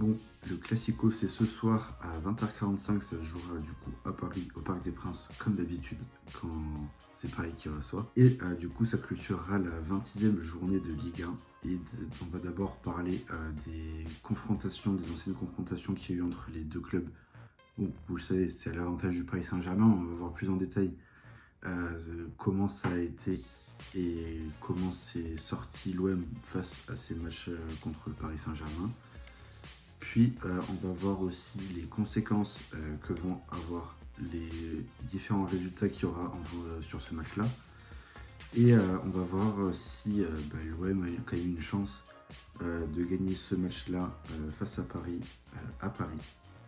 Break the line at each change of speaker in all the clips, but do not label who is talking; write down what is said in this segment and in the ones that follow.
Bon, le Classico, c'est ce soir à 20h45, ça se jouera du coup à Paris, au Parc des Princes, comme d'habitude, quand c'est Paris qui reçoit. Et du coup, ça clôturera la 26e journée de Ligue 1. Et on va d'abord parler des confrontations, des anciennes confrontations qu'il y a eu entre les deux clubs. Bon, vous le savez, c'est à l'avantage du Paris Saint-Germain, on va voir plus en détail comment ça a été et comment s'est sorti l'OM face à ces matchs contre le Paris Saint-Germain. Puis on va voir aussi les conséquences que vont avoir les différents résultats qu'il y aura sur ce match-là. Et on va voir si l'OM a quand même une chance de gagner ce match-là face à Paris,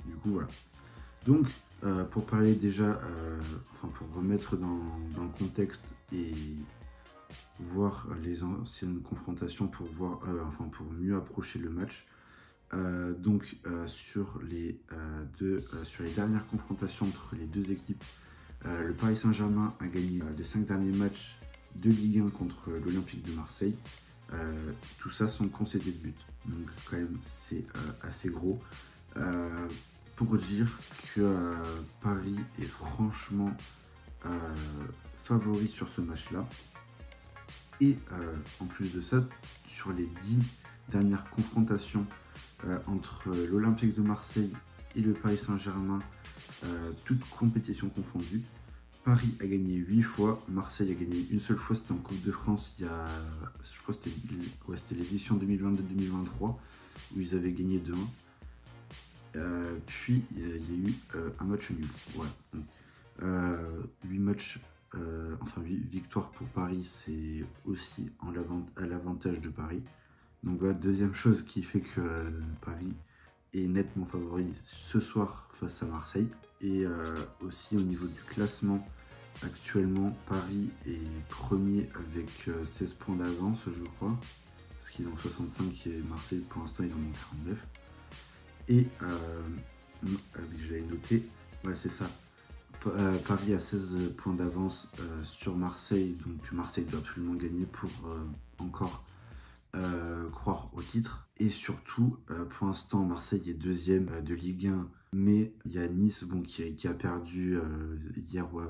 Du coup, voilà. Donc, pour parler déjà, pour remettre dans le contexte et voir les anciennes confrontations pour pour mieux approcher le match. Sur les dernières confrontations entre les deux équipes, le Paris Saint-Germain a gagné les 5 derniers matchs de Ligue 1 contre l'Olympique de Marseille. Tout ça sans concéder de but. Donc quand même c'est assez gros. Pour dire que Paris est franchement favori sur ce match-là. Et en plus de ça, sur les 10 dernières confrontations entre l'Olympique de Marseille et le Paris Saint-Germain, toutes compétitions confondues, Paris a gagné 8 fois, Marseille a gagné une seule fois, c'était en Coupe de France, je crois que c'était l'édition 2022-2023, où ils avaient gagné 2-1. Puis il y a eu un match nul. Voilà. Donc, 8 matchs, 8 victoires pour Paris, c'est aussi à l'avantage de Paris. Donc voilà, deuxième chose qui fait que Paris est nettement favori ce soir face à Marseille. Et aussi au niveau du classement, actuellement Paris est premier avec 16 points d'avance, je crois. Parce qu'ils ont 65 et Marseille pour l'instant ils en ont 49. Et j'avais noté, ouais c'est ça. Paris a 16 points d'avance sur Marseille, donc Marseille doit absolument gagner pour encore croire au titre. Et surtout, pour l'instant, Marseille est deuxième de Ligue 1, mais il y a Nice qui a perdu hier ou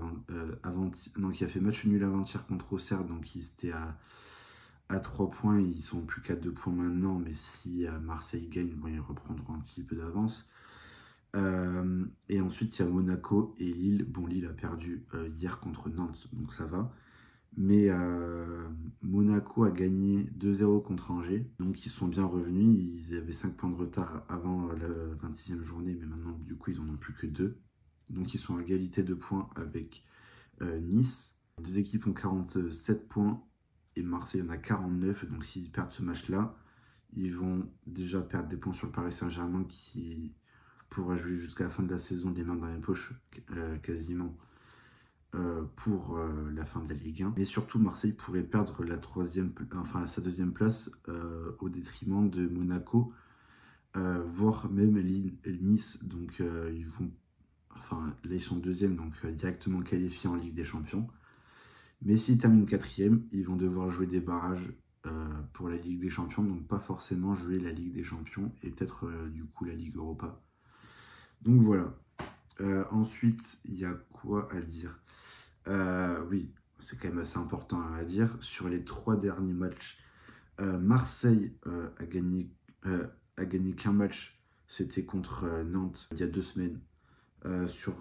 qui a fait match nul avant-hier contre Auxerre, donc ils étaient à 3 points, ils sont plus qu'à 2 points maintenant, mais si Marseille gagne, ils reprendront un petit peu d'avance. Et ensuite, il y a Monaco et Lille. Bon, Lille a perdu hier contre Nantes, donc ça va. Mais Monaco a gagné 2-0 contre Angers, donc ils sont bien revenus. Ils avaient 5 points de retard avant la 26e journée, mais maintenant, du coup, ils en ont plus que 2. Donc ils sont à égalité de points avec Nice. Les deux équipes ont 47 points et Marseille en a 49. Donc s'ils perdent ce match-là, ils vont déjà perdre des points sur le Paris Saint-Germain qui pourra jouer jusqu'à la fin de la saison des mains dans les poches quasiment pour la fin de la Ligue 1. Et surtout, Marseille pourrait perdre sa deuxième place au détriment de Monaco, voire même Nice. Donc là ils sont deuxième, donc directement qualifiés en Ligue des Champions. Mais s'ils terminent quatrième, ils vont devoir jouer des barrages pour la Ligue des Champions, donc pas forcément jouer la Ligue des Champions et peut-être du coup la Ligue Europa. Donc voilà. Ensuite, il y a quoi à dire? Oui, c'est quand même assez important à dire. Sur les 3 derniers matchs, Marseille a gagné qu'un match. C'était contre Nantes il y a 2 semaines sur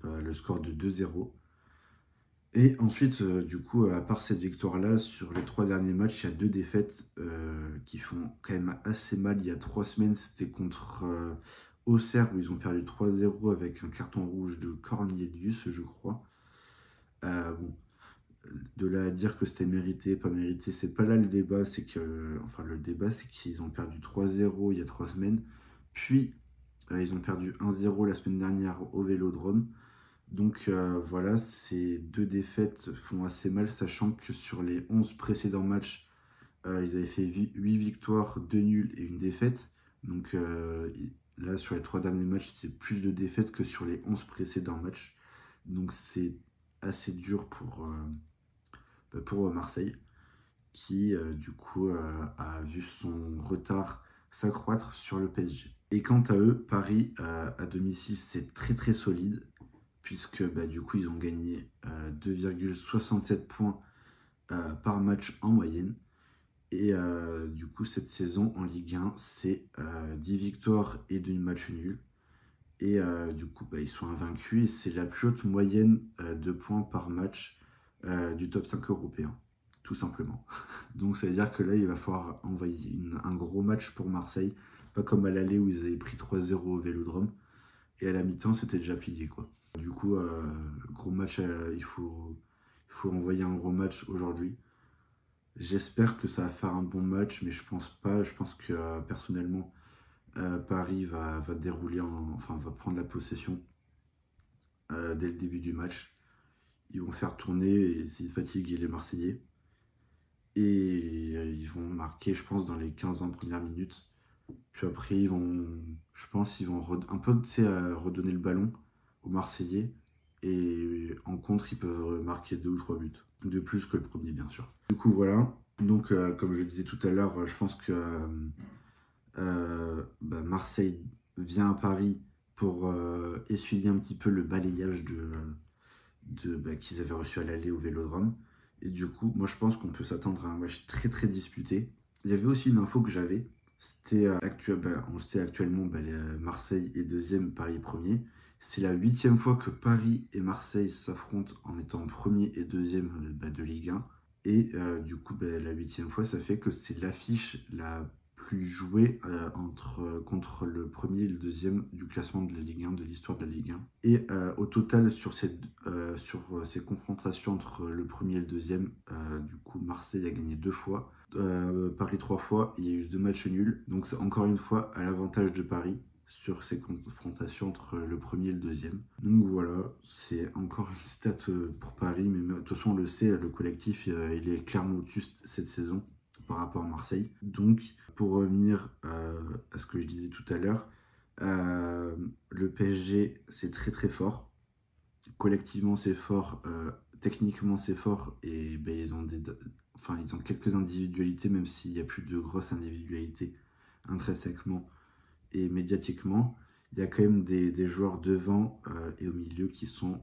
le score de 2-0. Et ensuite, du coup, à part cette victoire-là, sur les 3 derniers matchs, il y a 2 défaites qui font quand même assez mal. Il y a 3 semaines, c'était contre Auxerre, où ils ont perdu 3-0 avec un carton rouge de Cornelius, je crois. Bon, de là à dire que c'était mérité, pas mérité, c'est pas là le débat. Le débat, c'est qu'ils ont perdu 3-0 il y a 3 semaines. Puis, ils ont perdu 1-0 la semaine dernière au Vélodrome. Donc voilà, ces 2 défaites font assez mal, sachant que sur les 11 précédents matchs, ils avaient fait 8 victoires, 2 nuls et une défaite. Donc là, sur les 3 derniers matchs, c'est plus de défaites que sur les 11 précédents matchs. Donc c'est assez dur pour Marseille, qui du coup a vu son retard s'accroître sur le PSG. Et quant à eux, Paris à domicile, c'est très très solide, puisque du coup, ils ont gagné 2,67 points par match en moyenne. Et du coup, cette saison en Ligue 1, c'est 10 victoires et 2 matchs nuls. Et du coup, ils sont invaincus et c'est la plus haute moyenne de points par match du top 5 européen, tout simplement. Donc ça veut dire que là, il va falloir envoyer un gros match pour Marseille, pas comme à l'aller où ils avaient pris 3-0 au Vélodrome. Et à la mi-temps, c'était déjà plié, quoi. Du coup, gros match, il faut envoyer un gros match aujourd'hui. J'espère que ça va faire un bon match, mais je pense pas. Je pense que personnellement, Paris va dérouler, enfin va prendre la possession dès le début du match. Ils vont faire tourner et essayer de fatiguer les Marseillais. Et ils vont marquer, je pense, dans les 15-20 premières minutes. Puis après, je pense, ils vont un peu, tu sais, redonner le ballon aux Marseillais. Et en contre, ils peuvent marquer 2 ou 3 buts. De plus que le premier, bien sûr. Du coup, voilà. Donc, comme je le disais tout à l'heure, je pense que Marseille vient à Paris pour essuyer un petit peu le balayage qu'ils avaient reçu à l'aller au Vélodrome. Et du coup, moi je pense qu'on peut s'attendre à un match très très disputé. Il y avait aussi une info que j'avais, c'était on sait actuellement Marseille est deuxième, Paris premier. C'est la 8e fois que Paris et Marseille s'affrontent en étant premier et deuxième de Ligue 1. Et du coup, la 8e fois, ça fait que c'est l'affiche la plus jouée contre le premier et le deuxième du classement de la Ligue 1, de l'histoire de la Ligue 1. Et au total, sur ces confrontations entre le premier et le deuxième, du coup, Marseille a gagné 2 fois, Paris 3 fois, il y a eu 2 matchs nuls. Donc c'est encore une fois à l'avantage de Paris sur ces confrontations entre le premier et le deuxième. Donc voilà, c'est encore une stat pour Paris, mais de toute façon on le sait, le collectif il est clairement au-dessus cette saison par rapport à Marseille. Donc pour revenir à ce que je disais tout à l'heure, le PSG c'est très très fort, collectivement c'est fort, techniquement c'est fort, et ils ont quelques individualités, même s'il n'y a plus de grosses individualités intrinsèquement et médiatiquement. Il y a quand même des joueurs devant et au milieu qui sont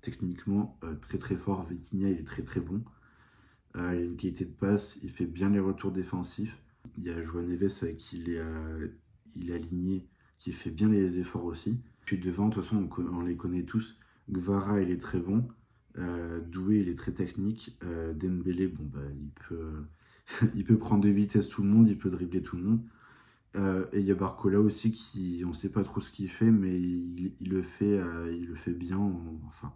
techniquement très très forts. Vitinha il est très très bon. Il a une qualité de passe, il fait bien les retours défensifs. Il y a João Neves avec qui il est aligné, qui fait bien les efforts aussi. Puis devant, de toute façon, on les connaît tous. Gvara, il est très bon. Doué, il est très technique. Dembélé, bon, il peut, il peut prendre de vitesse tout le monde, il peut dribbler tout le monde. Et il y a Barcola aussi qui, on ne sait pas trop ce qu'il fait, mais il le fait bien. Enfin,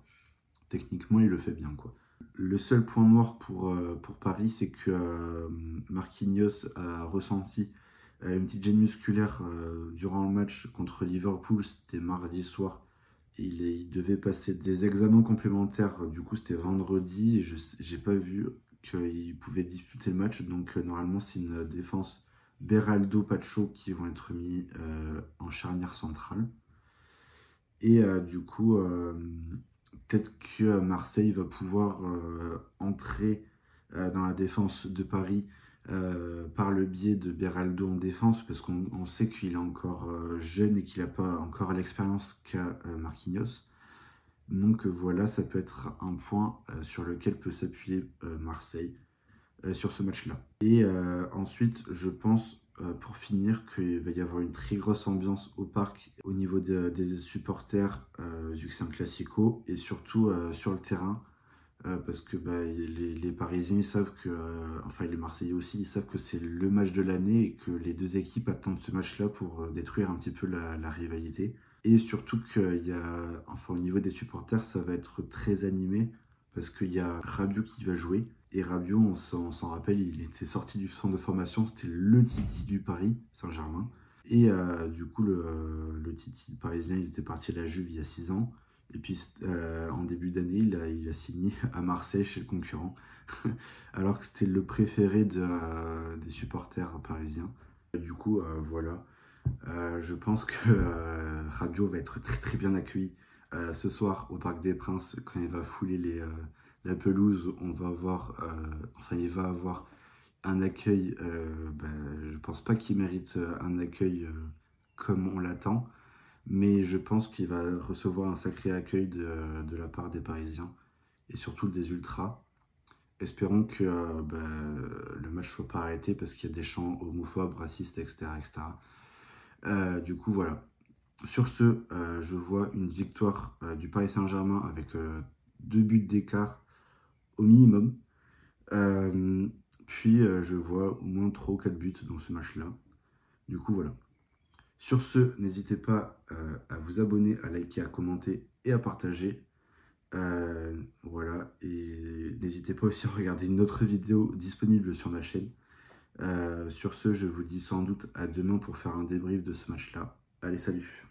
techniquement, il le fait bien, quoi. Le seul point noir pour Paris, c'est que Marquinhos a ressenti une petite gêne musculaire durant le match contre Liverpool. C'était mardi soir. Et il devait passer des examens complémentaires. Du coup, c'était vendredi. Et je n'ai pas vu qu'il pouvait disputer le match. Donc, normalement, c'est une défense Beraldo, Pacho qui vont être mis en charnière centrale. Et du coup, peut-être que Marseille va pouvoir entrer dans la défense de Paris par le biais de Beraldo en défense, parce qu'on sait qu'il est encore jeune et qu'il n'a pas encore l'expérience qu'a Marquinhos. Donc voilà, ça peut être un point sur lequel peut s'appuyer Marseille sur ce match-là. Et ensuite, je pense, pour finir, qu'il va y avoir une très grosse ambiance au parc au niveau des supporters, vu que c'est un classico, et surtout sur le terrain, parce que les Parisiens ils savent que, enfin les Marseillais aussi, ils savent que c'est le match de l'année et que les deux équipes attendent ce match-là pour détruire un petit peu la rivalité. Et surtout qu'il y a, enfin au niveau des supporters, ça va être très animé parce qu'il y a Rabiot qui va jouer. Et Rabiot, on s'en rappelle, il était sorti du centre de formation, c'était le Titi du Paris Saint-Germain. Et du coup, le Titi parisien, il était parti à la Juve il y a 6 ans. Et puis en début d'année, il a signé à Marseille chez le concurrent, alors que c'était le préféré des supporters parisiens. Du coup, voilà. Je pense que Rabiot va être très très bien accueilli ce soir au Parc des Princes quand il va fouler la pelouse. On va avoir, enfin, il va avoir un accueil. Je pense pas qu'il mérite un accueil comme on l'attend, mais je pense qu'il va recevoir un sacré accueil de la part des Parisiens, et surtout des Ultras. Espérons que le match ne soit pas arrêté parce qu'il y a des chants homophobes, racistes, etc. etc. Du coup, voilà. Sur ce, je vois une victoire du Paris Saint-Germain avec 2 buts d'écart au minimum. Euh, puis, je vois au moins 3 ou 4 buts dans ce match-là. Du coup, voilà. Sur ce, n'hésitez pas à vous abonner, à liker, à commenter et à partager. Voilà. Et n'hésitez pas aussi à regarder une autre vidéo disponible sur ma chaîne. Sur ce, je vous dis sans doute à demain pour faire un débrief de ce match-là. Allez, salut!